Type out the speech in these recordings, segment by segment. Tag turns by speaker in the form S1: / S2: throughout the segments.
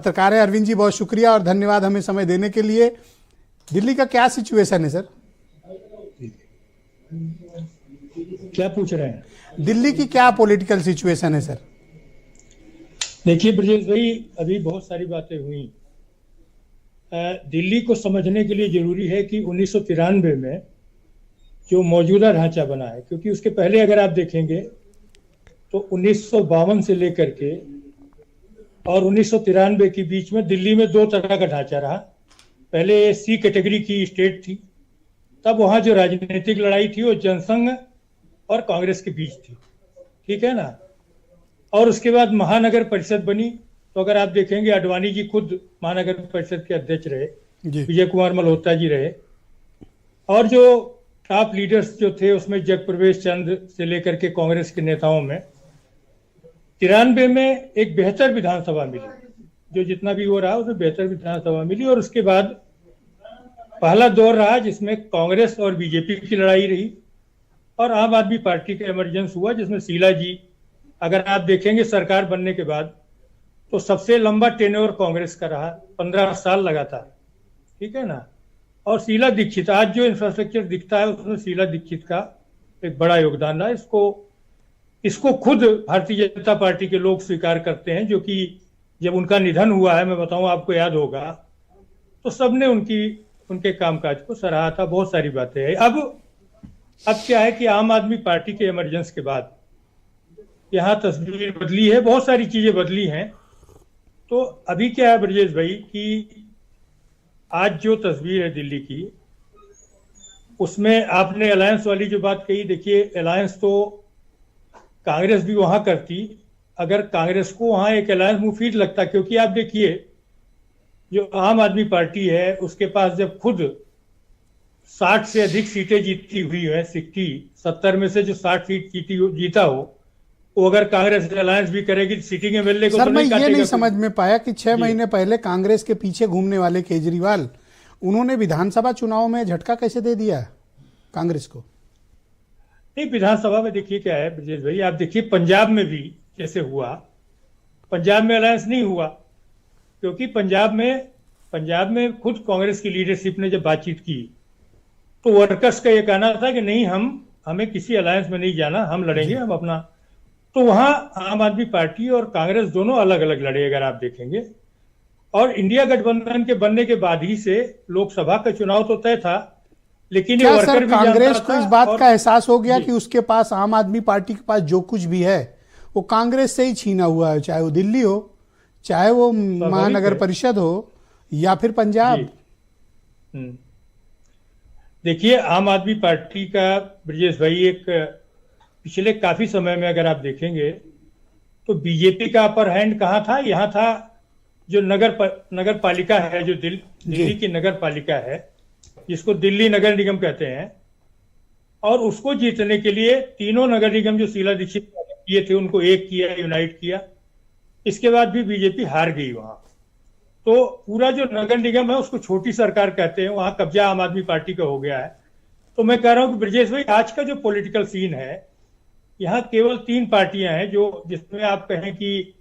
S1: पत्रकार है अरविंद जी, बहुत शुक्रिया और धन्यवाद हमें समय देने के लिए। दिल्ली का क्या सिचुएशन है सर?
S2: क्या पूछ रहे हैं?
S1: दिल्ली की क्या पॉलिटिकल सिचुएशन है सर?
S2: देखिए ब्रजेश भाई, अभी बहुत सारी बातें हुई। दिल्ली को समझने के लिए जरूरी है कि 1993 में जो मौजूदा ढांचा बना है, क्योंकि उसके पहले अगर आप देखेंगे तो 1952 से लेकर के और 1993 के बीच में दिल्ली में दो तरह का ढांचा रहा। पहले सी कैटेगरी की स्टेट थी, तब वहाँ जो राजनीतिक लड़ाई थी वो जनसंघ और कांग्रेस के बीच थी, ठीक है ना। और उसके बाद महानगर परिषद बनी, तो अगर आप देखेंगे आडवाणी जी खुद महानगर परिषद के अध्यक्ष रहे, विजय कुमार मल्होत्रा जी रहे, और जो टॉप लीडर्स जो थे उसमें जगप्रवेश चंद्र से लेकर के कांग्रेस के नेताओं में 93 में एक बेहतर विधानसभा मिली। जो जितना भी हो रहा उसमें बेहतर विधानसभा मिली। और उसके बाद पहला दौर रहा जिसमें कांग्रेस और बीजेपी की लड़ाई रही और आम आदमी पार्टी का इमरजेंस हुआ, जिसमें शीला जी, अगर आप देखेंगे सरकार बनने के बाद तो सबसे लंबा टेन्योर कांग्रेस का रहा, 15 साल लगातार, ठीक है ना। और शीला दीक्षित, आज जो इंफ्रास्ट्रक्चर दिखता है उसमें शीला दीक्षित का एक बड़ा योगदान रहा। इसको खुद भारतीय जनता पार्टी के लोग स्वीकार करते हैं, जो कि जब उनका निधन हुआ है, मैं बताऊं आपको याद होगा, तो सबने उनके कामकाज को सराहा था। बहुत सारी बातें हैं। अब क्या है कि आम आदमी पार्टी के इमरजेंस के बाद यहाँ तस्वीर बदली है, बहुत सारी चीजें बदली हैं। तो अभी क्या है ब्रजेश भाई कि आज जो तस्वीर है दिल्ली की, उसमें आपने अलायंस वाली जो बात कही, देखिए अलायंस तो कांग्रेस भी वहां करती अगर कांग्रेस को वहां एक अलायंस मुफीद लगता, क्योंकि आप देखिए जो आम आदमी पार्टी है उसके पास जब खुद 60 से अधिक सीटें जीती हुई है, 70 में से जो 60 सीट जीता हो, वो अगर कांग्रेस अलायंस भी करेगी तो सीटिंग एमएलए को
S1: सर
S2: तो
S1: मैं
S2: नहीं
S1: ये नहीं
S2: काटेगा।
S1: समझ में पाया कि 6 महीने पहले कांग्रेस के पीछे घूमने वाले केजरीवाल, उन्होंने विधानसभा चुनाव में झटका कैसे दे दिया कांग्रेस को?
S2: नहीं, विधानसभा में देखिए क्या है ब्रजेश भाई, आप देखिए पंजाब में भी जैसे हुआ, पंजाब में अलायंस नहीं हुआ, क्योंकि पंजाब में खुद कांग्रेस की लीडरशिप ने जब बातचीत की तो वर्कर्स का ये कहना था कि नहीं, हमें किसी अलायंस में नहीं जाना, हम लड़ेंगे, हम अपना। तो वहां आम आदमी पार्टी और कांग्रेस दोनों अलग अलग लड़े, अगर आप देखेंगे। और इंडिया गठबंधन के बनने के बाद ही से लोकसभा का चुनाव तो तय था, लेकिन ये वर्कर भी
S1: कांग्रेस को इस बात का एहसास हो गया कि उसके पास, आम आदमी पार्टी के पास जो कुछ भी है वो कांग्रेस से ही छीना हुआ है, चाहे वो दिल्ली हो, चाहे वो महानगर परिषद हो या फिर पंजाब।
S2: देखिए आम आदमी पार्टी का ब्रजेश भाई एक पिछले काफी समय में अगर आप देखेंगे तो बीजेपी का अपर हैंड कहाँ था? यहाँ था जो नगर पालिका है, जो दिल्ली की नगर पालिका है, जिसको दिल्ली नगर निगम कहते हैं। और उसको जीतने के लिए तीनों नगर निगम जो शीला दीक्षित किए थे उनको एक किया, यूनाइट किया। इसके बाद भी बीजेपी हार गई वहां। तो पूरा जो नगर निगम है उसको छोटी सरकार कहते हैं, वहां कब्जा आम आदमी पार्टी का हो गया है। तो मैं कह रहा हूं कि ब्रजेश भाई, आज का जो पॉलिटिकल सीन है, यहाँ केवल 3 पार्टियां हैं जो, जिसमें आप कहें कि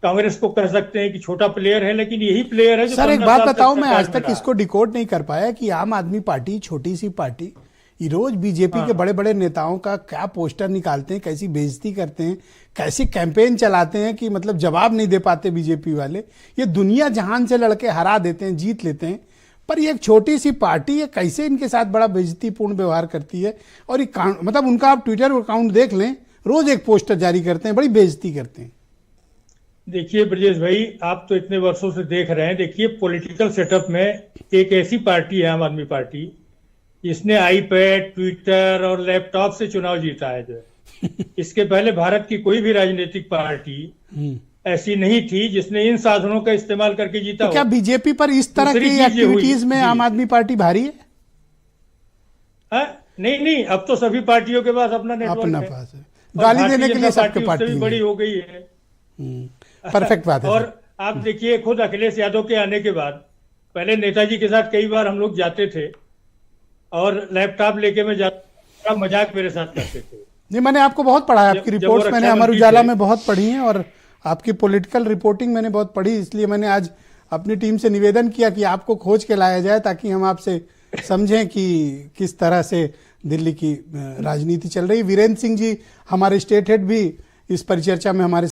S2: कांग्रेस को कह सकते हैं कि छोटा प्लेयर है, लेकिन यही प्लेयर है जो।
S1: सर एक बात बताओ, मैं आज तक इसको डिकोड नहीं कर पाया कि आम आदमी पार्टी छोटी सी पार्टी रोज बीजेपी के बड़े बड़े नेताओं का क्या पोस्टर निकालते हैं, कैसी बेइज्जती करते हैं, कैसी कैंपेन चलाते हैं कि मतलब जवाब नहीं दे पाते बीजेपी वाले। ये दुनिया जहान से लड़के हरा देते हैं, जीत लेते हैं, पर ये एक छोटी सी पार्टी है कैसे इनके साथ बड़ा बेइज्जतीपूर्ण व्यवहार करती है। और ये मतलब उनका आप ट्विटर अकाउंट देख लें, रोज एक पोस्टर जारी करते हैं, बड़ी बेइज्जती करते हैं।
S2: देखिए ब्रजेश भाई, आप तो इतने वर्षों से देख रहे हैं, देखिए पॉलिटिकल सेटअप में एक ऐसी पार्टी है आम आदमी पार्टी, जिसने आईपैड, ट्विटर और लैपटॉप से चुनाव जीता है। जो इसके पहले भारत की कोई भी राजनीतिक पार्टी ऐसी नहीं थी जिसने इन साधनों का इस्तेमाल करके जीता।
S1: तो क्या बीजेपी पर इस तरह की एक्टिविटीज में आम आदमी पार्टी भारी है?
S2: नहीं, अब तो सभी पार्टियों के पास अपना नेटवर्क है।
S1: गाली देने के लिए सबके पार्टी
S2: बड़ी हो गई है।
S1: परफेक्ट बात है।
S2: और आप देखिए खुद अखिलेश यादव के आने के बाद, पहले नेताजी के साथ कई बार हम लोग जाते थे और लैपटॉप लेके मैं जाता, मजाक मेरे साथ करते थे।
S1: नहीं, मैंने आपको बहुत पढ़ा है, आपकी रिपोर्ट्स मैंने अमर उजाला में बहुत पढ़ी हैं और आपकी पॉलिटिकल रिपोर्टिंग मैंने बहुत पढ़ी, इसलिए मैंने आज अपनी टीम से निवेदन किया कि आपको खोज के लाया जाए ताकि हम आपसे समझें कि किस तरह से दिल्ली की राजनीति चल रही। वीरेंद्र सिंह जी हमारे स्टेट हेड भी इस परिचर्चा में हमारे